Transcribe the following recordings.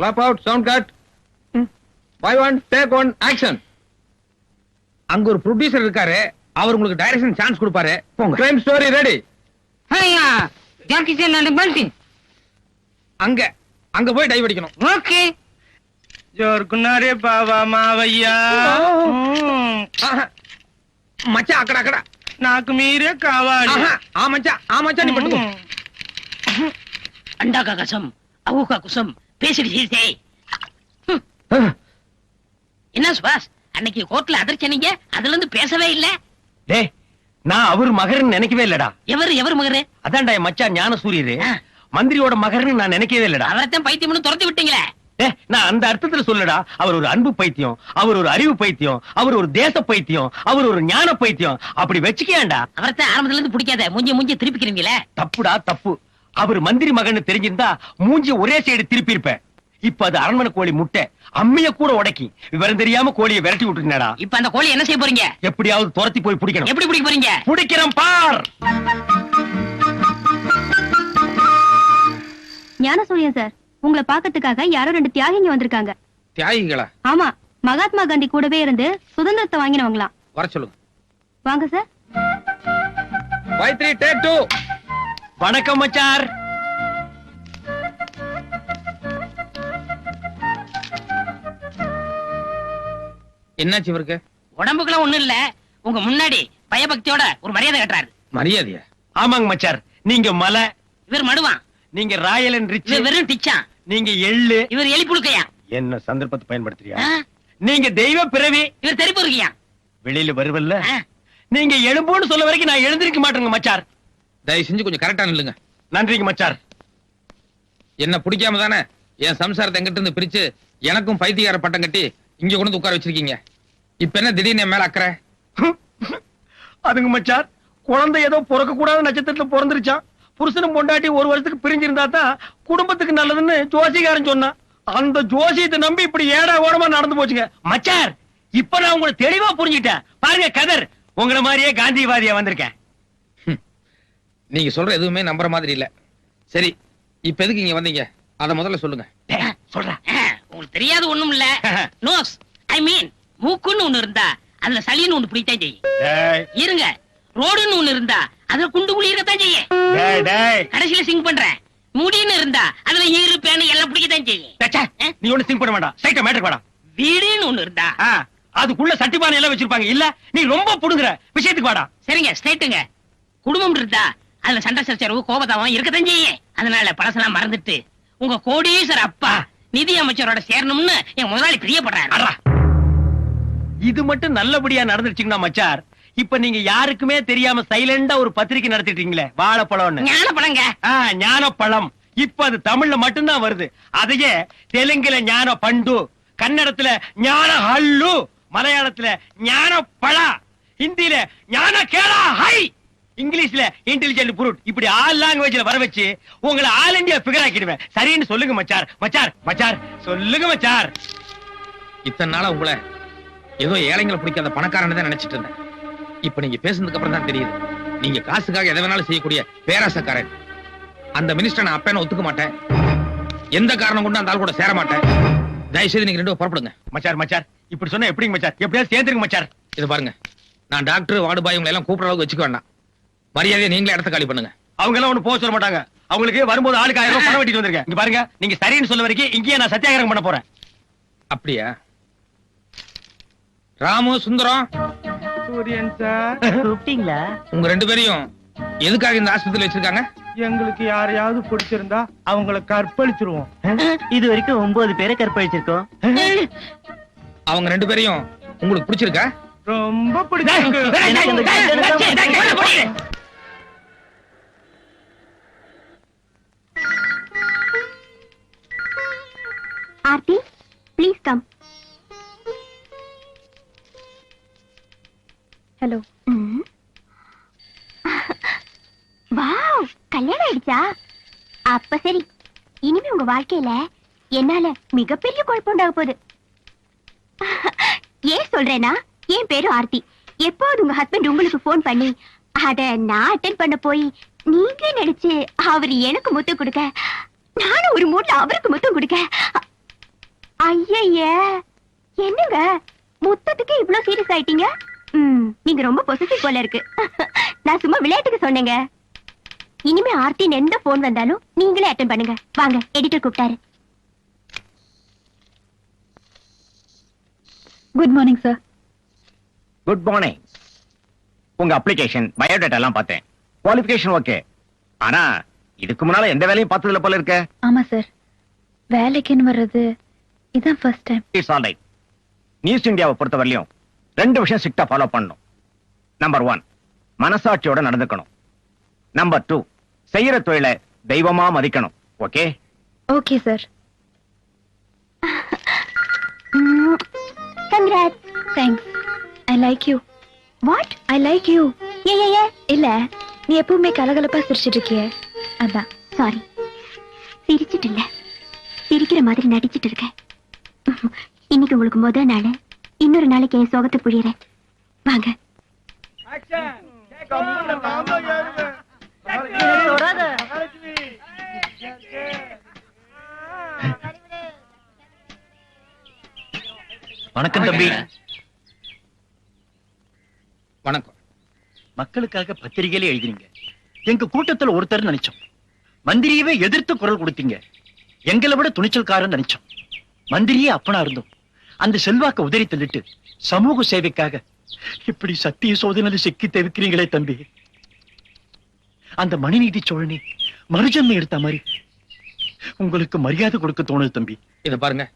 Clap out, sound cut. Buy one, take one, action. அங்க ஒரு producer இருக்காரு, அவர் உங்களுக்கு டைரக்ஷன் சான்ஸ் கொடுப்பாரு. போங்க. Crime story ready. ஹையா ஜாக்கி சான் அண்ட் பல்டி. அங்க அங்க போய் டைவ் அடிக்கணும். ஓகே. ஜோர் குன்னாரே பாவா மாவையா. மச்சான் அக்கட அக்கட. నాకు మీరే కావాలి. ఆ మచ్చా నీ పట్టుకో. अंडा का कसम अहू का कुसम பேசிட்டு சீசே. என்ன சுபாஷ் அன்னைக்கு கோர்ட்ல அதிர்ச்சனீங்க, அதுல இருந்து பேசவே இல்ல. டேய் நான் அவர் மகர்னு நினைக்கவே இல்லடா. எவர் மகரு? அதான்டா என் மச்சான் ஞானசூரியரு மந்திரியோட மகர்னு நான் நினைக்கவே இல்லடா. அவரைத்தான் பைத்தியம்னு துரத்தி விட்டீங்களே. நான் அந்த அர்த்தத்துல சொல்லடா. அவர் ஒரு அன்பு பைத்தியம், அவர் ஒரு அறிவு பைத்தியம், அவர் ஒரு தேச பைத்தியம், அவர் ஒரு ஞான பைத்தியம். அப்படி வச்சுக்கேன்டா. அவரைத்தான் ஆரம்பத்துல இருந்து பிடிக்காத, மூஞ்சி திருப்பிக்கிறீங்களே. தப்புடா தப்பு. அவர் மந்திரி மகன்னு தெரிஞ்சிருந்தா மூஞ்சி ஒரே சைடு திருப்பி இருப்பேன். இப்ப அது அரண்மனை கோழி முட்டை அம்மிய கூட உடைக்கி விவரம் தெரியாம கோழியை விரட்டி விட்டுருந்தா. இப்ப அந்த கோழி என்ன செய்ய போறீங்க? எப்படியாவது துரத்தி போய் பிடிக்கணும். எப்படி பிடிக்க போறீங்க? பிடிக்கிறேன் பார். ஞானசூரியன் சார், உங்களை பாக்கிறதுக்காக யாரோ 2 தியாகிங்க வந்திருக்காங்க. தியாகிகளா? ஆமா, மகாத்மா காந்தி கூடவே இருந்து சுதந்திரத்தை வாங்கினவங்களாம். வர சொல்லுங்க. வாங்க சார். 5 3 take 2. வணக்கம் மச்சார். என்னாச்சு இவருக்கு? உடம்புக்குலாம் ஒண்ணும் இல்ல, உங்க முன்னாடி பயபக்தியோட ஒரு மரியாதை கட்டுறாரு. மரியாதையா? ஆமாங்க மச்சார். நீங்க மலை, இவர் மடுவான். நீங்க ராயல் அண்ட் ரிச், இவர் வெறும் டிச்சான். நீங்க எள்ளு, இவர் எலி புழுக்கையா. என்ன சந்தர்ப்பத்தை பயன்படுத்துறியா? நீங்க தெய்வ பிறவி, இவர் தெரிப்பு இருக்கியா. வெளியில வருவல்ல. நீங்க எழும்போன்னு சொல்ல வரைக்கும் நான் எழுந்திருக்க மாட்டேங்க மச்சார். தயவு செஞ்சு கொஞ்சம் கரெக்டா நில்லுங்க. நன்றிங்க மச்சார். என்ன பிடிக்காம தானே என் சம்சாரத்தை எங்கிட்ட இருந்து பிரிச்சு எனக்கும் பைத்தியக்கார பட்டம் கட்டி இங்க கொண்டு உட்கார வச்சிருக்கீங்க. இப்ப என்ன திடீர்னு என் மேல அக்கறை? அதுங்க மச்சார், குழந்தை ஏதோ பிறக்க கூடாத நட்சத்திரத்துல பிறந்துருச்சான். புருஷனும் பொண்டாட்டி 1 வருஷத்துக்கு பிரிஞ்சிருந்தா தான் குடும்பத்துக்கு நல்லதுன்னு ஜோசிகாரன் சொன்னான். அந்த ஜோசியத்தை நம்பி இப்படி ஏடா ஓடமா நடந்து போச்சுங்க மச்சார். இப்ப நான் உங்களை தெளிவா புரிஞ்சுட்டேன். பாருங்க கதர், உங்களை மாதிரியே காந்திவாதியா வந்திருக்கேன். நீங்க சொல்ற எதுவுமே நம்புற மாதிரி இல்ல. சரி, இப்ப எதுக்கு இங்க வந்தீங்க அத முதல்ல சொல்லுங்க. சொல்றேன். உங்களுக்கு தெரியாது ஒண்ணும் இல்ல. நோஸ் ஐ மீன் மூக்குன்னு ஒண்ணு இருந்தா அதுல சளின்னு ஒண்ணு பிடித்தான் செய்யும். இருங்க, ரோடுன்னு ஒண்ணு இருந்தா அதுல குண்டு குழி இருக்கத்தான் செய்யும். கடைசியில சிங் பண்றேன். முடின்னு இருந்தா அதுல ஈரு பேனு எல்லாம் பிடிக்கத்தான் செய்யும். நீ ஒண்ணு சிங் பண்ண வேண்டாம். சைட்ட மேட்டர் வேண்டாம். வீடுன்னு ஒண்ணு இருந்தா அதுக்குள்ள சட்டிபானை எல்லாம் வச்சிருப்பாங்க. இல்ல நீ ரொம்ப புடுங்குற விஷயத்துக்கு வாடா. சரிங்க, ஸ்ட்ரைட்டுங்க. குடும்பம் இருந்தா அதுல சண்டை சச்சரவு கோபதாவம் இருக்கத்தான் செய்யும். அதனால பழசெல்லாம் மறந்துட்டு உங்க கோடீஸ்வர அப்பா நிதி அமைச்சரோட சேரணும்னு என் முதலாளி பிரியப்படுறாரு. இது மட்டும் நல்லபடியா நடந்துருச்சுங்கன்னா மச்சார், இப்ப நீங்க யாருக்குமே தெரியாம சைலண்டா ஒரு பத்திரிக்கை நடத்திட்டீங்களே, வாழைப்பழம்னு. ஞானப்பழங்க. ஞானப்பழம். இப்ப அது தமிழ்ல மட்டும்தான் வருது. அதையே தெலுங்குல ஞான பண்டு, கன்னடத்துல ஞான ஹல்லு, மலையாளத்துல ஞான பழா, ஹிந்தியில ஞான கேளா ஹை, இங்கிலீஷ்ல இன்டெலிஜென்ட் புரூட், இப்படி ஆல் லாங்குவேஜ்ல வர வச்சு உங்களை ஆல் இந்தியா ஃபிகர் ஆக்கிடுவேன். சரின்னு சொல்லுங்க மச்சார். மச்சார் மச்சார் சொல்லுங்க மச்சார். இத்தனை நாளா உங்களை ஏதோ ஏழைங்களை பிடிக்காத பணக்காரன் தான் நினைச்சிட்டு இருந்தேன். இப்ப நீங்க பேசுனதுக்கு அப்புறம் தான் தெரியுது நீங்க காசுக்காக எதை வேணாலும் செய்யக்கூடிய பேராசக்காரன். அந்த மினிஸ்டர் நான் அப்பேன ஒத்துக்க மாட்டேன். எந்த காரணம் கொண்டு அந்த ஆள் கூட சேர மாட்டேன். தயவுசெய்து நீங்க 2 புறப்படுங்க. மச்சார் மச்சார் இப்படி சொன்னா எப்படிங்க மச்சார்? எப்படியாவது சேர்ந்துருங்க மச்சார். இது பாருங்க, நான் டாக்டர் வார்டு பாய் உங்களை எல்லாம் கூப்பிடுற அளவுக்கு வச்சுக்க வேண்டாம். மரியாதையை நீங்களே இடத்த காலி பண்ணுங்க. அவங்க எல்லாம் ஒண்ணு போக சொல்ல மாட்டாங்க. அவங்களுக்கு வரும்போது ஆளுக்கு 1000 ரூபாய் பணம் வெட்டிட்டு வந்திருக்கேன். இங்க பாருங்க, நீங்க சரின்னு சொல்ல வரைக்கும் இங்கேயே நான் சத்தியாகிரகம் பண்ண போறேன். அப்படியா? ராமு, சுந்தரம், சூரியன் சார் கூப்பிட்டீங்களா? உங்க 2 பேரையும் எதுக்காக இந்த ஆஸ்பத்திரியில வச்சிருக்காங்க? எங்களுக்கு யாரையாவது பிடிச்சிருந்தா அவங்கள கற்பழிச்சிருவோம். இது வரைக்கும் 9 பேரை கற்பழிச்சிருக்கோம். அவங்க 2 பேரையும் உங்களுக்கு பிடிச்சிருக்கா? ரொம்ப பிடிச்சிருக்கு. Aarthi, please come. Hello. Wow, கல்யாணம் ஆயிடுச்சா? அப்ப சரி. இனிமே உங்க வாழ்க்கையில என்னால மிகப்பெரிய குழப்பம் உண்டாக போகுது. ஏன் சொல்றேன்னா, என் பேரு ஆர்த்தி. எப்போது உங்க ஹஸ்பண்ட் உங்களுக்கு போன் பண்ணி அத நான் அட்டென்ட் பண்ண போய் நீங்க நினைச்சு அவரு எனக்கு முத்தம் கொடுக்க, நானும் ஒரு மூட்ல அவருக்கு முத்தம் கொடுக்க, ஐயையே, என்னங்க முத்தத்துக்கு இவ்ளோ சீரியஸ் ஆயிட்டீங்க? நீங்க ரொம்ப பொசசிவ் போல இருக்கு. நான் சும்மா விளையாட்டுக்கு சொன்னேங்க. இனிமே ஆர்த்தின் எந்த போன் வந்தாலும் நீங்களே அட்டெண்ட் பண்ணுங்க. வாங்க, எடிட்டர் கூப்பிட்டாரு. Good morning sir. Good morning. உங்க அப்ளிகேஷன் பயோடேட்டா எல்லாம் பார்த்தேன். Qualification okay. ஆனா இதுக்கு முன்னால எந்த வேலையும் பார்த்ததுல போல இருக்க. ஆமா சார், வேலைக்குன்னு வர்றது இதான் first time. It's all right. News இந்தியாவை பொறுத்தவரையிலும் 2 விஷயம் ஸ்ட்ரிக்ட்டா ஃபாலோ பண்ணணும். நம்பர் 1, மனசாட்சியோட நடந்துக்கணும். நம்பர் 2, செய்யற தொழிலை தெய்வமா மதிக்கணும். Okay? Okay sir. Congrats. Thanks. I like you. What? I like you. ஏ இல்ல, நீ எப்பவுமே கலகலப்பா சிரிச்சிட்டு இருக்கியே, அதான். சாரி, சிரிச்சிட்டு இல்ல, சிரிக்கிற மாதிரி நடிச்சிட்டு இருக்கேன். இன்னைக்கு உங்களுக்கு முதல் நாள், இன்னொரு நாளைக்கு என் சோகத்தை புரியறேன். வாங்க. வணக்கம் தம்பி. வணக்கம். மக்களுக்காக பத்திரிகையில எழுதினீங்க. எங்க கூட்டத்துல ஒருத்தர் நினைச்சோம். மந்திரியவே எதிர்த்து குரல் கொடுத்தீங்க. எங்களை விட துணிச்சல்காரன் நினைச்சோம். மந்திரியே அப்பனா இருந்தோம். அந்த செல்வாக்க உதறி தள்ளிட்டு சமூக சேவைக்காக இப்படி சத்திய சோதனையில சிக்கி தவிக்கிறீங்களே தம்பி. அந்த மணிநீதி சோழனே மறுஜன்மை எடுத்த மாதிரி உங்களுக்கு மரியாதை கொடுக்க தோணுது தம்பி. இத பாருங்க,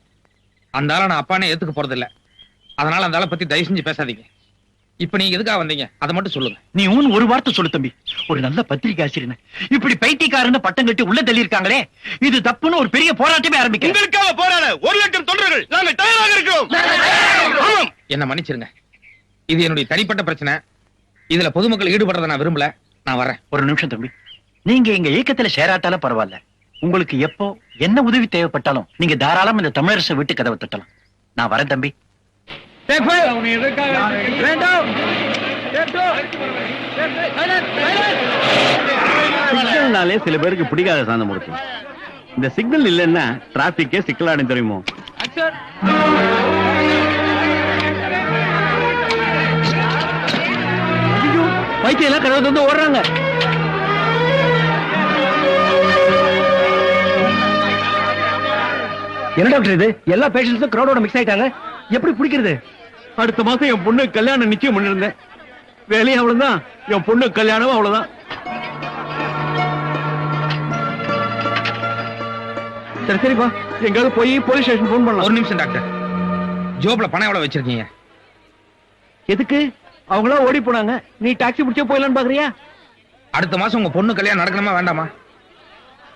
அந்த ஆளை நான் அப்பானே ஏத்துக்க போறது இல்ல. அதனால அந்த ஆளை பத்தி தயவு செஞ்சு பேசாதீங்க. இப்ப நீங்க எதுக்காக வந்தீங்க அதை மட்டும் சொல்லுங்க. நீ ஒரு வார்த்தை சொல்லு தம்பி. ஒரு நல்ல பத்திரிகை ஆசிரியர் இப்படி பைத்தியக்காரன்னு பட்டம் கட்டி உள்ள தள்ளி இருக்காங்களே, இது தப்புன்னு ஒரு பெரிய போராட்டமே ஆரம்பிக்க. உங்களுக்காக போராட 1 லட்சம் தொண்டர்கள் நாங்கள் தயாராக இருக்கிறோம். என்ன மன்னிச்சிருங்க, இது என்னுடைய தனிப்பட்ட பிரச்சனை. இதுல பொதுமக்கள் ஈடுபடுறத நான் விரும்பல. நான் வரேன். ஒரு நிமிஷம் தம்பி. நீங்க எங்க இயக்கத்துல சேராட்டாலும் பரவாயில்ல. உங்களுக்கு எப்போ என்ன உதவி தேவைப்பட்டாலும் நீங்க தாராளம் இந்த தமிழரசை விட்டு கதவை தட்டலாம். நான் வரேன் தம்பி. சிக்னல்னாலே சில பேருக்கு பிடிக்காத சாந்தம் கொடுக்கும். இந்த சிக்னல் இல்லைன்னா டிராபிக்கே சிக்கலாடும் தெரியுமோ. பைத்தியம் எல்லாம் கதவை வந்து ஓடுறாங்க. என்ன டாக்டர் இது? எல்லா பேஷண்ட்ஸும் கிரௌடோட மிக்ஸ் ஆயிட்டாங்க. எப்படி பிடிக்கிறது? அடுத்த மாசம் என் பொண்ணு கல்யாணம் நிச்சயம் பண்ணிருந்தேன். வேலையும் அவ்வளவுதான், என் பொண்ணு கல்யாணம் அவ்வளவுதான். சரி சரிப்பா, எங்காவது போய் போலீஸ் ஸ்டேஷன் போன் பண்ணலாம். ஒரு நிமிஷம் டாக்டர், ஜோப்ல பணம் எவ்வளவு வச்சிருக்கீங்க? எதுக்கு? அவங்களா ஓடி போனாங்க, நீ டாக்ஸி பிடிச்சே போயிடலான்னு பாக்குறியா? அடுத்த மாசம் உங்க பொண்ணு கல்யாணம் நடக்கணுமா வேண்டாமா?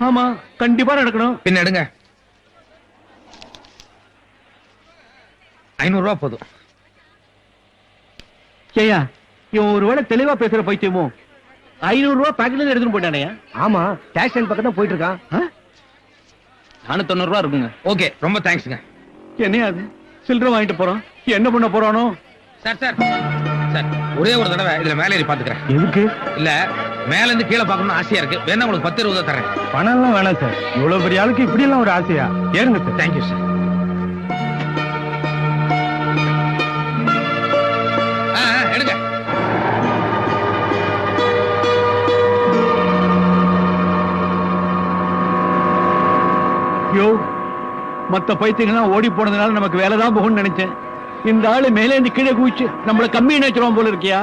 ஆமா, கண்டிப்பா நடக்கணும். பின்ன எடுங்க. 500 ரூபாய் போதும். ஐயா, இவன் ஒருவேளை தெளிவா பேசுற பைத்தியமோ. 500 ரூபாய் பாக்கெட்ல எடுத்துட்டு போயிட்டானே. ஆமா, டாக்ஸ் ஸ்டாண்ட் பக்கம் தான் போயிட்டு இருக்கான். 490 ரூபாய் இருக்குங்க. ஓகே, ரொம்ப தேங்க்ஸ்ங்க. என்ன அது சில்லறை வாங்கிட்டு போறான், என்ன பண்ண போறானோ? சார் சார் சார், ஒரே ஒரு தடவை இதுல மேலே ஏறி பாத்துக்கிறேன். எதுக்கு? இல்ல, மேல இருந்து கீழே பார்க்கணும்னு ஆசையா இருக்கு. வேணா உங்களுக்கு 10 20 தரேன். பணம் எல்லாம் வேணாம் சார். இவ்வளவு பெரிய ஆளுக்கு இப்படி எல்லாம் ஒரு ஆசையா? ஏறுங்க சார். Thank you sir. எடுங்க. யோ, மத்த பைத்தியங்கள்லாம் ஓடி போனதுனால நமக்கு வேலைதான் போகும்னு நினைச்சேன். இந்த ஆளு மேலே இருந்து கீழே குதிச்சு நம்மள கம்மி நினைச்சிருவான் போல இருக்கியா?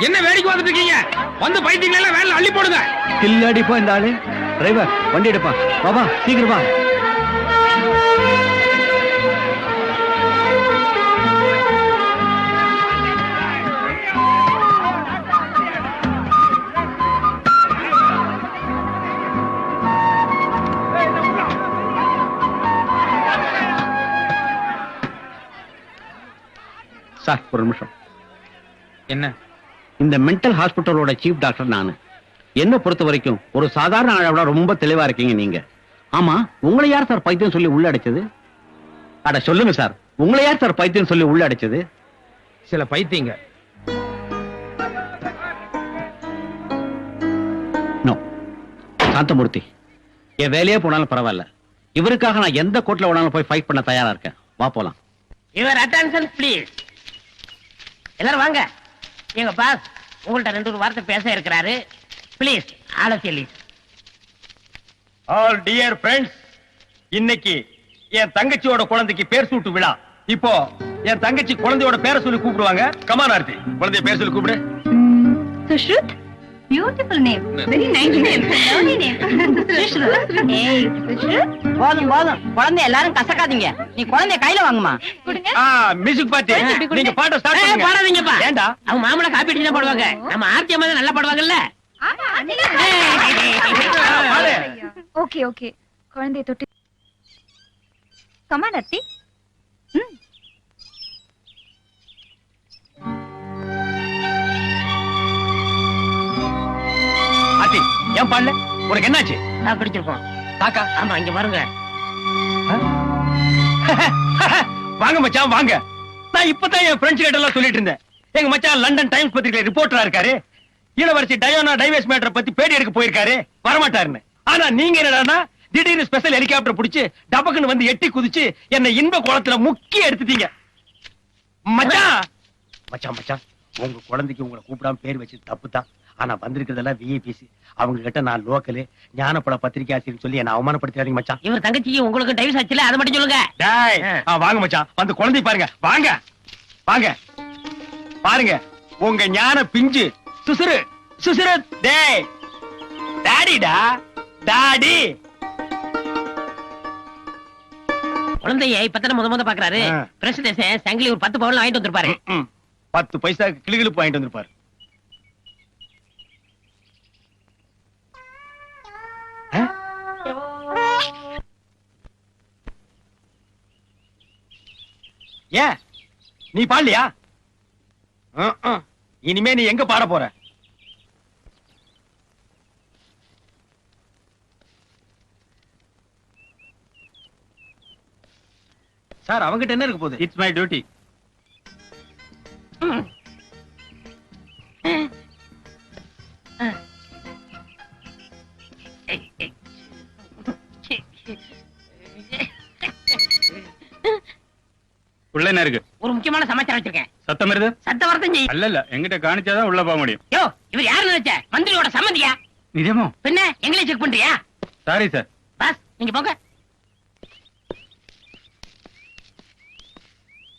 என்ன வேடிக்கை வந்துட்டு இருக்கீங்க? வந்து பைத்தியங்களை எல்லாம் வேலை அள்ளி போடுங்க. கில்லாடிப்பா இந்த ஆளு. டிரைவர் வண்டி எடுப்பா. பாபா சீக்கிரம் வா. சார் ஒரு நிமிஷம். என்ன? இந்த மென்டல் ஹாஸ்பிட்டலோட சீஃப் டாக்டர் நானு. என்ன பொறுத்த வரைக்கும் ஒரு சாதாரண ஆளை விட ரொம்ப தெளிவா இருக்கீங்க நீங்க. ஆமா, உங்களை யார் சார் பைத்தியம் சொல்லி உள்ள அடைச்சது? அட சொல்லுங்க சார், உங்களை யார் சார் பைத்தியம் சொல்லி உள்ள அடைச்சது? சில பைத்தியங்க. நோ சாந்தமூர்த்தி, என் வேலையே போனாலும் பரவாயில்ல, இவருக்காக நான் எந்த கோர்ட்ல வேணாலும் போய் ஃபைட் பண்ண தயாரா இருக்கேன். வா போலாம். Your attention please. எல்லாரும் வாங்க. எங்க பாஸ் உங்கள்ட்ட 2 வார்த்தை பேச இருக்கிறாரு. ப்ளீஸ் ஆலோசனை. ஆல் டியர் ஃப்ரெண்ட்ஸ், இன்னைக்கு என் தங்கச்சியோட குழந்தைக்கு பேர் சூட்டு விழா. இப்போ என் தங்கச்சி குழந்தையோட பேரை சொல்லி கூப்பிடுவாங்க. கமான் ஆர்த்தி, குழந்தைய பேர் சொல்லி கூப்பிடு. Sushrut, beautiful name, very nice name, lovely name. Sushrut, ஏய் சுஷ்ருத், போதும் போதும், குழந்தை எல்லாரும் கசக்காதீங்க. நீ குழந்தைய கையில வாங்குமா. கொடுங்க. மியூசிக் பார்ட்டி, நீங்க பாட்ட ஸ்டார்ட் பண்ணுங்க. பாடாதீங்கப்பா. ஏண்டா? அவங்க மாமலை காப்பி அடிச்சு தான் பாடுவாங்க. நம்ம ஆர்த்தி அம்மா தான் நல்லா பாடுவாங்கல்ல. ஆமா, பாடு. ஓகே ஓகே, குழந்தையை தொட்டு கமான் அத்தி. ஆர்த்தி, ஏன் பாடல? உனக்கு என்னாச்சு? நான் பிடிச்சிருக்கோம். தாக்கா, ஆமா, இங்க பாருங்க. வாங்க மச்சான் வாங்க. நான் இப்பதான் என் ஃப்ரெண்ட்ஸ் கிட்ட எல்லாம் சொல்லிட்டு இருந்தேன். எங்க மச்சான் லண்டன் டைம்ஸ் பத்திரிகையில ரிப்போர்ட்டரா இருக்காரு. இளவரசி டயோனா டைவர்ஸ் மேட்டர் பத்தி பேட்டி எடுக்க போயிருக்காரு, வரமாட்டாருன்னு. ஆனா நீங்க என்னடான்னா திடீர்னு ஸ்பெஷல் ஹெலிகாப்டர் புடிச்சு டபக்குன்னு வந்து எட்டி குதிச்சு என்ன இன்ப குளத்துல முக்கி எடுத்துட்டீங்க. மச்சான் மச்சான் மச்சான், உங்க குழந்தைக்கு உங்களை கூப்பிடாம பேர் வச்சு தப்பு தான். ஆனா வந்திருக்கிறதெல்லாம் விஐபிசி. அவங்க கிட்ட நான் லோக்கலு ஞானப்பட பத்திரிகை ஆசிரியர் சொல்லி என்ன அவமானப்படுத்தாதீங்க மச்சான். இவர் தங்கச்சிக்கு உங்களுக்கு டைவர்ஸ் ஆச்சுல, அதை மட்டும் சொல்லுங்க. டேய், வாங்க மச்சான், வந்து குழந்தை பாருங்க. வாங்க வாங்க பாருங்க, உங்க ஞான பிஞ்சு சுசுரு சுசுரு. டேய் டாடிடா, டாடி. குழந்தைய இப்பதானே முத பாக்குறாரு. பிரசிடேஷன் சங்கிலி ஒரு 10 பவுன் வாங்கிட்டு வந்திருப்பாரு. 10 பைசா கிளிகிழிப்பு வாங்கிட்டு வந்திருப்பாரு. ஏன் நீ பாடலையா? இனிமே நீ எங்க பாட போற? சார், அவங்கிட்ட என்ன இருக்கு போகுது? It's my duty. உள்ள என்ன இருக்கு? ஒரு முக்கியமான சமாச்சாரம் வச்சிருக்கேன். சத்தம் வருது? சத்த வரத்தம் செய்யும். அல்ல எங்கிட்ட காணிச்சாதான் உள்ள போக முடியும். யோ, இவர் யாரு நினைச்ச? மந்திரியோட சம்மந்தியா? நிஜமோ? பின்ன எங்களை செக் பண்றியா? Sorry sir. பாஸ், நீங்க போங்க.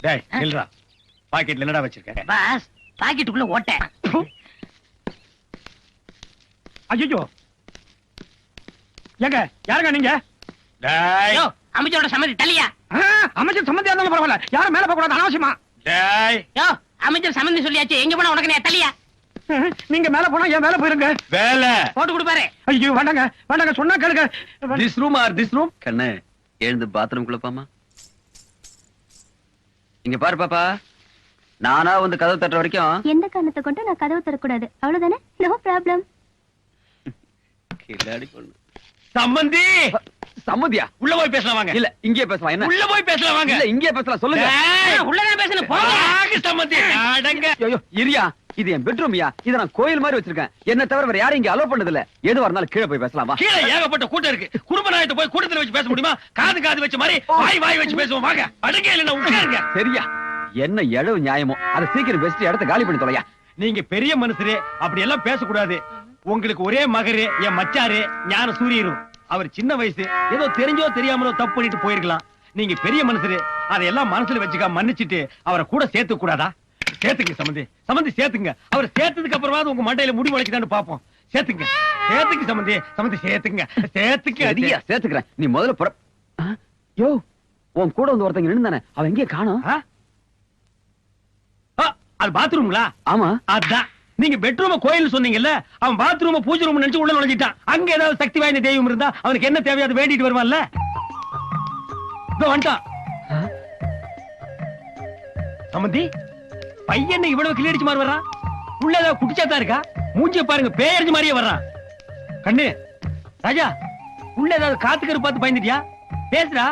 டேய் நில்றா, பாக்கெட்ல என்னடா வச்சிருக்க? பாஸ், பாக்கெட்டுக்குள்ள ஓட்ட. ஐயோ, ஏங்க யாருங்க நீங்க? டேய், யோ, அமைச்சரோட சம்மதி தள்ளியா? அமைச்சர் சம்பந்தியா இருந்தாலும் பரவாயில்ல, யாரும் மேல போக கூடாது, அனாவசியமா. டேய், யோ, அமைச்சர் சம்மதி சொல்லியாச்சு, எங்க போனா உனக்கு நான் தள்ளியா? நீங்க மேல போனா என் மேல போயிருங்க. வேலை போட்டு கொடுப்பாரு. ஐயோ வேண்டாங்க வேண்டாங்க, சொன்னா கேளுங்க. This room or this room? கண்ணு எழுந்து பாத்ரூம் குள்ளப்பாமா. இங்க பாரு பாப்பா, நானா வந்து கதவு தட்டுற வரைக்கும் எந்த காரணத்தை கொண்டு நான் கதவு தரக்கூடாது, அவ்வளவுதானே? No problem. கில்லாடி பொண்ணு. சம்பந்தி சம்மதியா? உள்ள போய் பேசலாம் வாங்க. இல்ல இங்கே பேசலாம். என்ன? உள்ள போய் பேசலாம் வாங்க. இல்ல இங்கே பேசலாம், சொல்லுங்க. உள்ளதான் பேசணும், போங்க. வாங்க சம்பந்தி, அடங்க. ஐயோ இரியா, இது என் பெட்ரூம்யா. இத நான் கோயில் மாதிரி வச்சிருக்கேன். என்ன தவிர வேற யாரும் இங்க அலோ பண்ணது இல்ல. எதுவா இருந்தாலும் கீழே போய் பேசலாம் வா. கீழே ஏகப்பட்ட கூட்டம் இருக்கு. குடும்ப நாயத்தை போய் கூட்டத்துல வச்சு பேச முடியுமா? காது வச்ச மாதிரி வாய் வச்சு பேசுவோம். வாங்க, அடங்க இல்லன்னா உட்காருங்க. சரியா, என்ன எழவு நியாயமோ அதை சீக்கிரம் பேசிட்டு இடத்த காலி பண்ணி தொலையா. நீங்க பெரிய மனுஷரு, அப்படி எல்லாம் பேசக்கூடாது. உங்களுக்கு ஒரே மகரு, என் மச்சாரு ஞான சூரியரும். அவர் சின்ன வயசு, ஏதோ தெரிஞ்சோ தெரியாமலோ தப்பு பண்ணிட்டு போயிருக்கலாம். நீங்க பெரிய மனுஷரு, அதையெல்லாம் மனசுல வச்சுக்க மன்னிச்சிட்டு அவரை கூட சேர்த்து கூடாதா? சேர்த்துங்க சம்பந்தி, சம்பந்தி சேர்த்துங்க. அவர் சேர்த்ததுக்கு அப்புறமாவது உங்க மண்டையில முடி முளைக்குதான்னு பாப்போம். சேர்த்துங்க, சேர்த்துங்க சம்பந்தி, சம்பந்தி சேர்த்துங்க, சேர்த்துக்க. சரியா சேர்த்துக்கிறேன். நீ முதல்ல புற. யோ, உன் கூட வந்து ஒருத்தங்க நின்னுதானே, அவன் எங்கே காணோம்? அது பாத்ரூம்ங்களா? ஆமா. அதான் நீங்க பெட்ரூம் கோயில் சொன்னீங்கல்ல, அவன் பாத்ரூம் பூஜை ரூம் நினைச்சு உள்ள நுழைஞ்சிட்டான். அங்க ஏதாவது சக்தி வாய்ந்த தெய்வம் இருந்தா அவனுக்கு என்ன தேவையோ அதை வேண்டிட்டு வருவான்ல. இதோ வந்துட்டான். சம்பந்தி, பையன் இவ்வளவு கிளி அடிச்சு மாதிரி வர்றான். உள்ள ஏதாவது குடிச்சாதான் இருக்கா? மூஞ்சிய பாருங்க, பேயறிஞ்ச மாதிரியே வர்றான். கண்ணு ராஜா, உள்ள ஏதாவது காத்துக்கரு பார்த்து பயந்துட்டியா? பேசுறா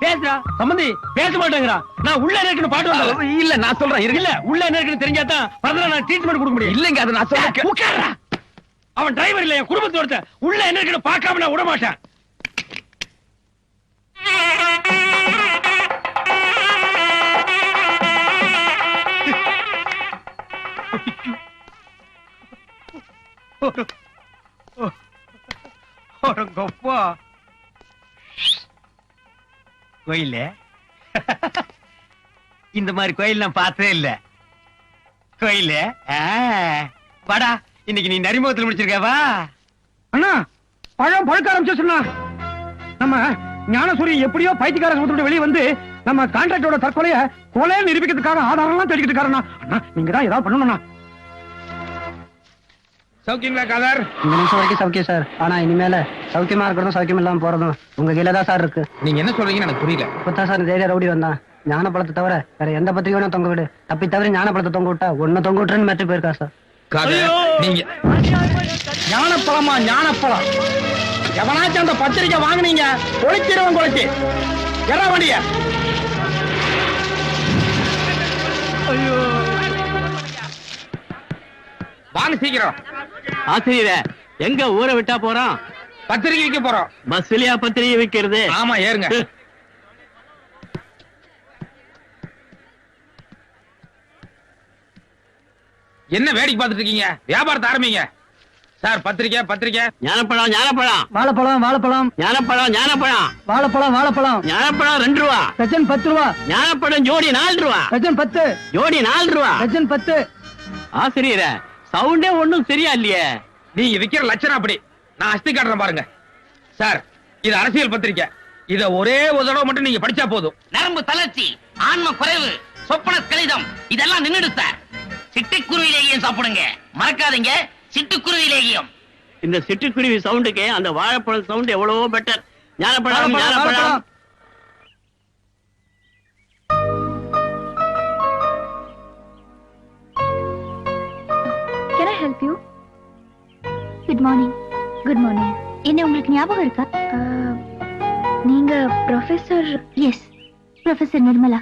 பேசுறா. சம்பந்தி பேச மாட்டேங்கிறா. நான் உள்ள இருக்குன்னு பாட்டு வந்தா இல்ல நான் சொல்றேன் இல்ல, உள்ள என்ன இருக்குன்னு தெரிஞ்சாதான் பரதல நான் ட்ரீட்மெண்ட் கொடுக்க முடியும். இல்லங்க அது நான் சொல்றேன். உட்கார்றா. அவன் டிரைவர் இல்ல, என் குடும்பத்தோட. உள்ள என்ன இருக்குன்னு பார்க்காம நான் விட மாட்டேன். கொப்பா கோயில இந்த மாதிரி கோயில் நான் பார்த்ததே இல்ல. கோயில வாடா, இன்னைக்கு நீ நரிமுகத்தில் முடிச்சிருக்க. வா அண்ணா, பழம் பழுக்க ஆரம்பிச்சு சொன்னா நம்ம ஞானசூரியன் எப்படியோ பைத்தியக்கார சமுத்திரம் வெளியே வந்து நம்ம கான்ட்ராக்டோட தற்கொலைய கொலையை நிரூபிக்கிறதுக்காக ஆதாரம்லாம் தேடிக்கிட்டு இருக்காருண்ணா. அண்ணா நீங்க தான் ஏதாவது பண்ணணும்ண்ணா. சௌக்கியங்களா காதர்? இந்த நிமிஷம் வரைக்கும் சௌக்கியம் சார். ஆனா இனிமேல சௌக்கியமா இருக்கிறதும் சௌக்கியம் இல்லாம போறதும் உங்க கையில தான் சார் இருக்கு. நீங்க என்ன சொல்றீங்கன்னு எனக்கு புரியல. இப்பதான் சார் தைரிய ரவுடி வந்தான். ஞானப்பழத்தை தவிர வேற எந்த பத்திரிகையும் தொங்க விடு, தப்பி தவிர ஞானப்பழத்தை தொங்க விட்டா ஒன்னு தொங்க விட்டுறேன்னு மெட்டு போயிருக்கா சார். காதர், நீங்க ஞானப்பழமா? ஞானப்பழம் எவனாச்சும் அந்த பத்திரிக்கை வாங்குனீங்க கொலைச்சிருவன் கொலைச்சி எற வண்டிய. வாங்க சீக்கிரம். ஆசிரியரே, எங்க ஊரை விட்டா போறோம்? பத்திரிக்கை வைக்க போறோம். பஸ்லயா பத்திரிகை வைக்கிறது? ஆமா, ஏறுங்க. என்ன வேடிக்கை பார்த்துட்டு இருக்கீங்க? வியாபாரத்தை ஆரம்பிங்க. சார், பத்திரிக்கை பத்திரிக்கை. ஞானப்பழம் ஞானப்பழம் வாழைப்பழம் வாழைப்பழம் ஞானப்பழம் ஞானப்பழம் வாழைப்பழம் வாழைப்பழம் ஞானப்பழம் 2 ரூபா. டஜன் 10 ரூபா. ஞானப்பழம் ஜோடி 4 ரூபா. டஜன் 10. ஜோடி 4 ரூபா. டஜன் 10. ஆசிரியரே, சவுண்டே ஒண்ணும் சரியா இல்லையே. நீங்க விக்கிற லட்சணம் அப்படி. நான் அஸ்தி காட்டுறேன் பாருங்க. சார், இது அரசியல் பத்திரிக்கை. இத ஒரே ஒரு தடவை மட்டும் நீங்க படிச்சா போதும். நரம்பு தளர்ச்சி, ஆன்ம குறைவு, சொப்பன கலிதம் இதெல்லாம் நின்னுடு சார். சிட்டுக்குருவி லேகியம் சாப்பிடுங்க. மறக்காதீங்க, சிட்டுக்குருவி லேகியம். இந்த சிட்டுக்குருவி சவுண்டுக்கு அந்த வாழைப்பழம் சவுண்ட் எவ்வளவோ better. ஞானப்பழம் ஞானப்பழம். Can I help you? Good morning. Good morning. என்ன உங்களுக்கு ஞாபகம் இருக்கா? நீங்க ப்ரொஃபசர்? S, professor Nirmala.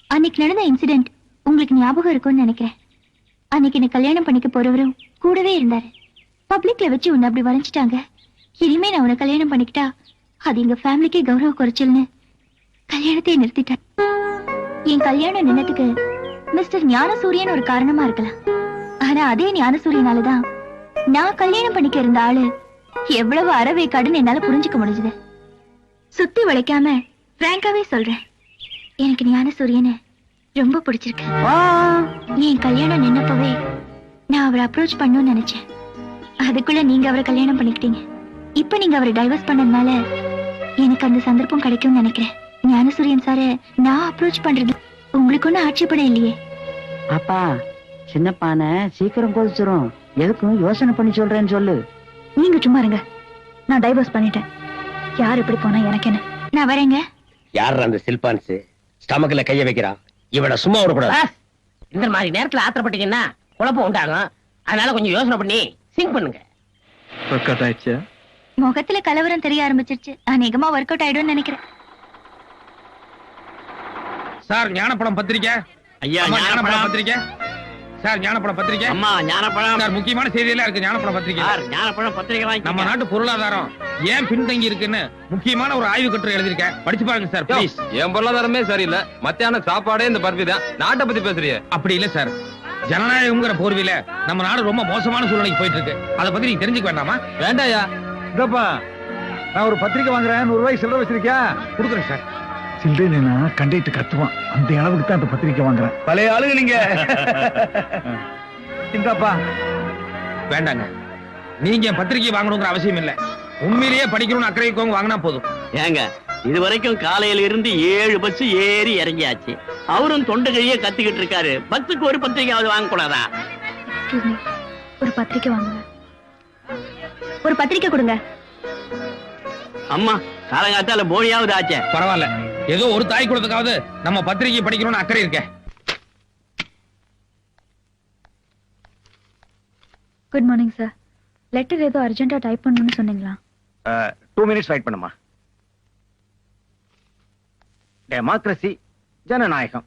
அன்னைக்கு நடந்த இன்சிடென்ட் உங்களுக்கு ஞாபகம் இருக்கும்னு நினைக்கிறேன். அன்னைக்கு என்ன கல்யாணம் பண்ணிக்க போறவரும் கூடவே இருந்தாரு. பப்ளிக்ல வச்சு உன்னை அப்படி வரைஞ்சிட்டாங்க. இனிமே நான் உன்னை கல்யாணம் பண்ணிக்கிட்டா அது எங்க ஃபேமிலிக்கே கௌரவ குறைச்சல்னு கல்யாணத்தை நிறுத்திட்டேன். என் கல்யாணம் நின்னதுக்கு மிஸ்டர் ஞானசூரியன் ஒரு காரணமா இருக்கலாம். ஆனா அதே ஞானசூரியனாலதான் நான் கல்யாணம் பண்ணிக்க இருந்த ஆளு எவ்வளவு அறவேக்காடுன்னு என்னால புரிஞ்சுக்க முடிஞ்சது. சுத்தி வளைக்காம பிராங்காவே சொல்றேன், எனக்கு ஞானசூரியனை ரொம்ப பிடிச்சிருக்கு. என் கல்யாணம் நின்னப்பவே நான் அவரை அப்ரோச் பண்ணணும்னு நினைச்சேன். அதுக்குள்ள நீங்க அவரை கல்யாணம் பண்ணிக்கிட்டீங்க. இப்ப நீங்க அவரை டைவர்ஸ் பண்ணதுனால எனக்கு அந்த சந்தர்ப்பம் கிடைக்கும்னு நினைக்கிறேன். ஞானசூரியன் சார நான் அப்ரோச் பண்றது உங்களுக்கு ஒன்னும் ஆட்சேபணம் இல்லையே? அப்பா, சின்னப்பான சீக்கிரம் கொதிச்சிரும். எதுக்கும் யோசனை பண்ணி சொல்றேன்னு சொல்லு. நீங்க சும்மா இருங்க. நான் டைவர்ஸ் பண்ணிட்டேன். யார் இப்படி போனா எனக்கு என்ன? நான் வரேங்க. யார் அந்த சில்பான்ஸ் ஸ்டமக்ல கைய வைக்கிறான்? இவனை சும்மா விடக்கூடாது. இந்த மாதிரி நேரத்துல ஆத்திரப்பட்டீங்கன்னா குழப்பம் உண்டாகும். அதனால கொஞ்சம் யோசனை பண்ணி சிங்க் பண்ணுங்க. முகத்துல கலவரம் தெரிய ஆரம்பிச்சிருச்சு. அநேகமா ஒர்க் அவுட் ஆயிடும்னு நினைக்கிறேன். சார், ஞானப்பழம் பத்திரிக்கை. ஐயா, அம்மா, ஞானப்பழம் ஞானப்பழம் பத்திரிக்கை. சார், ஞானப்பழம் பத்திரிக்கை. அம்மா ஞானப்பழம். சார், முக்கியமான செய்தியெல்லாம் இருக்கு ஞானப்பழம் பத்திரிக்கை. சார், ஞானப்பழம் பத்திரிகை வாங்கி. நம்ம நாட்டு பொருளாதாரம் ஏன் பின்தங்கி இருக்குன்னு முக்கியமான ஒரு ஆய்வு கட்டுரை எழுதிருக்கேன். படிச்சு பாருங்க சார், ப்ளீஸ். என் பொருளாதாரமே சரியில்லை. மத்தியான சாப்பாடே இந்த பருப்பி தான். நாட்டை பத்தி பேசுறியே? அப்படி இல்ல சார். ஜனநாயகம்ங்கிற போர்வில நம்ம நாடு ரொம்ப மோசமான சூழ்நிலைக்கு போயிட்டு இருக்கு. அதை பத்தி நீங்க தெரிஞ்சுக்க வேண்டாமா? வேண்டாயா. இதப்பா, நான் ஒரு பத்திரிக்கை வாங்குறேன். 100 ரூபாய்க்கு சில்லறை வச்சிருக்கியா? கொடுக்குறேன் சார். சில்லறைனா கண்டிட்டு கத்துவான். அந்த அளவுக்கு தான் அந்த பத்திரிக்கை வாங்குறேன். பழைய ஆளுங்க நீங்க. இந்தப்பா. வேண்டாங்க, நீங்க என் பத்திரிக்கை வாங்கணுங்கிற அவசியம் இல்ல. உண்மையிலேயே படிக்கணும்னு அக்கறை இருக்கவங்க வாங்கினா போதும். ஏங்க, இது வரைக்கும் காலையில இருந்து 7 பஸ் ஏறி இறங்கியாச்சு. அவரும் தொண்டு கையே கத்திக்கிட்டு இருக்காரு. பஸ்ஸுக்கு ஒரு பத்திரிக்கையாவது வாங்க கூடாதா? Excuse me. ஒரு பத்திரிக்கை வாங்குங்க. ஒரு பத்திரிக்கை கொடுங்க. அம்மா, காலங்காத்தால போனியாவது ஆச்சே. பரவாயில்ல, ஏதோ ஒரு தாய் குலத்துக்காவது நம்ம பத்திரிக்கை படிக்கணும்னு அக்கறை இருக்க. Good morning sir. லெட்டர் ஏதோ அர்ஜென்ட்டா டைப் பண்ணணும்னு சொன்னீங்களா? 2 minutes வெயிட் பண்ணுமா. டெமோக்ரசி, ஜனநாயகம்,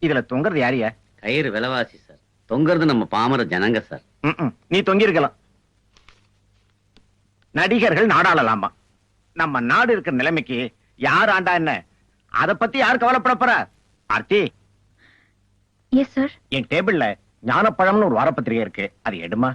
இதுல தொங்குறது யாரியா? கயிறு விலைவாசி சார். தொங்குறது நம்ம பாமர ஜனங்க சார். நீ தொங்கி இருக்கலாம். நடிகர்கள் நாடாளலாமா. நம்ம நாடு இருக்கிற நிலைமைக்கு யார் ஆண்டா என்ன? அத பத்தி யார் கவலைப்பட போறா? Aarthi, yes sir. என் டேபிள்ல ஞானப்பழம்னு ஒரு வாரப்பத்திரிகை இருக்கு, அது எடுமா.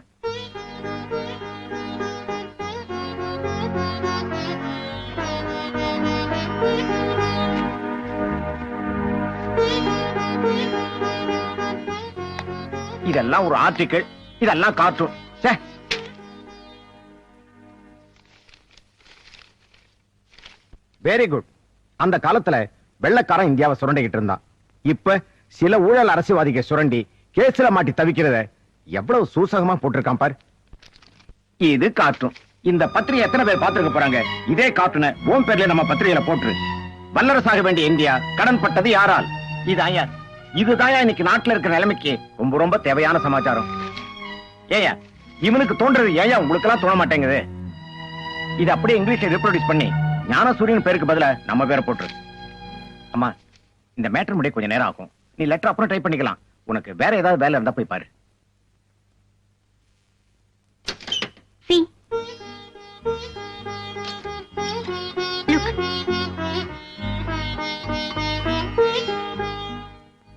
இதெல்லாம் ஒரு ஆர்டிக்கிள், இதெல்லாம் கார்ட்டூன். Very good. அந்த காலத்துல வெள்ளக்காரன் இந்தியாவை சுரண்டிக்கிட்டு இருந்தான். இப்ப சில ஊழல் அரசியல்வாதிகள் சுரண்டி கேஸ்ல மாட்டி தவிக்கிறத எவ்வளவு சூசகமா போட்டிருக்கான் பார். இது கார்ட்டூன். இந்த பத்திரிகை எத்தனை பேர் பார்த்திருக்க போறாங்க? இதே கார்ட்டூனை ஓம் பேர்ல நம்ம பத்திரிகையில போட்டு வல்லரசாக வேண்டிய இந்தியா கடன் பட்டது யாரால்? இதுதான் இன்னைக்கு நாட்டுல இருக்கிற நிலைமைக்கு ரொம்ப ரொம்ப தேவையான சமாச்சாரம். ஏயா இவனுக்கு தோன்றது ஏயா உங்களுக்கு எல்லாம் தோண மாட்டேங்குது? இது அப்படியே இங்கிலீஷ்ல ரீப்ரொடியூஸ் பண்ணி ஞானசூரியன் பேருக்கு பதிலா நம்ம பேரை போட்டுரு. அம்மா, இந்த மேட்டர் முடிய கொஞ்சம் நேரம் ஆகும். நீ லெட்டர் அப்புறம் டைப் பண்ணிக்கலாம். உனக்கு வேற ஏதாவது வேலை இருந்தா போய் பாரு.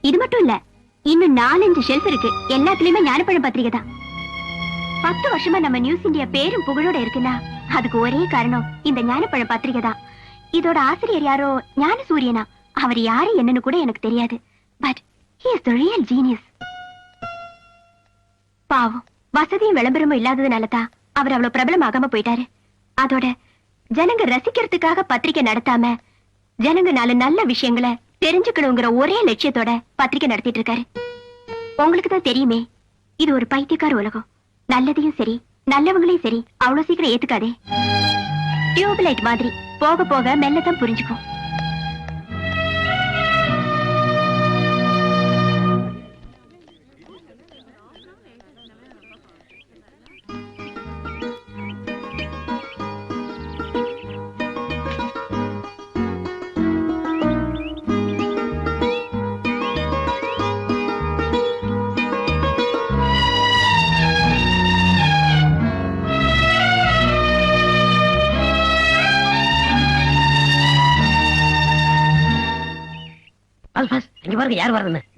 இது மட்டும் இல்ல, இன்னும் 4-5 ஷெல்ஃப் இருக்கு. எல்லாத்துலயுமே ஞானப்பழம் பத்திரிகை தான். 10 வருஷமா நம்ம நியூஸ் இந்தியா பேரும் புகழோட இருக்குன்னா அதுக்கு ஒரே காரணம் இந்த ஞானப்பழம் பத்திரிகை தான். இதோட ஆசிரியர் யாரோ ஞானசூரியனா. அவர் யாரு என்னன்னு கூட எனக்கு தெரியாது. But he is the real genius. பாவம், வசதியும் விளம்பரமும் இல்லாததுனாலதான் அவர் அவ்வளவு பிரபலமாகாம போயிட்டாரு. அதோட ஜனங்க ரசிக்கிறதுக்காக பத்திரிகை நடத்தாம ஜனங்க 4 நல்ல விஷயங்களை தெரிஞ்சுக்கணுங்கிற ஒரே லட்சியத்தோட பத்திரிகை நடத்திட்டு இருக்காரு. உங்களுக்கு தான் தெரியுமே, இது ஒரு பைத்தியக்கார உலகம். நல்லதையும் சரி நல்லவங்களையும் சரி அவ்வளவு சீக்கிரம் ஏத்துக்காதே. டியூப்லைட் மாதிரி போக போக மெல்லதான் புரிஞ்சுக்கும்.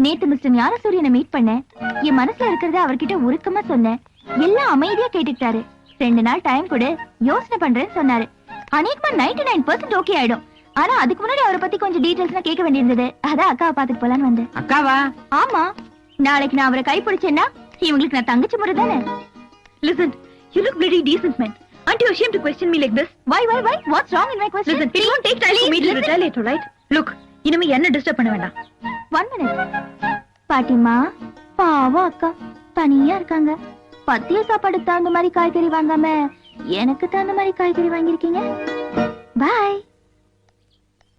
நேத்து மிஸ்டர் ஞானசூரியனை மீட் பண்ணேன். என் மனசுல இருக்கிறத அவர்கிட்ட உருக்கமா சொன்னேன். எல்லாம் அமைதியா கேட்டுக்கிட்டாரு. 2 நாள் டைம் கொடு, யோசனை பண்றேன்னு சொன்னாரு. அநேகமா 99% ஓகே ஆயிடும். ஆனா அதுக்கு முன்னாடி அவரை பத்தி கொஞ்சம் டீடைல்ஸ் கேட்க வேண்டியிருந்தது. அதான் அக்காவை பாத்துட்டு போலான்னு வந்தேன். அக்காவா? ஆமா, நாளைக்கு நான் அவரை கைப்பிடிச்சேன்னா இவங்களுக்கு நான் தங்கச்சி முறை தானே. Listen, you look very decent man. Aren't you ashamed to question me like this? Why? What's wrong in my question? Listen, it won't take time for me to retaliate, right? Look, இனிமே என்ன disturb பண்ண வேண்டாம். 1 minute. பாட்டிமா, பாவம் அக்கா தனியா இருக்காங்க. பத்திய சாப்பாடுக்கு தகுந்த மாதிரி காய்கறி வாங்காம எனக்கு தகுந்த மாதிரி காய்கறி வாங்கிருக்கீங்க. பாய்.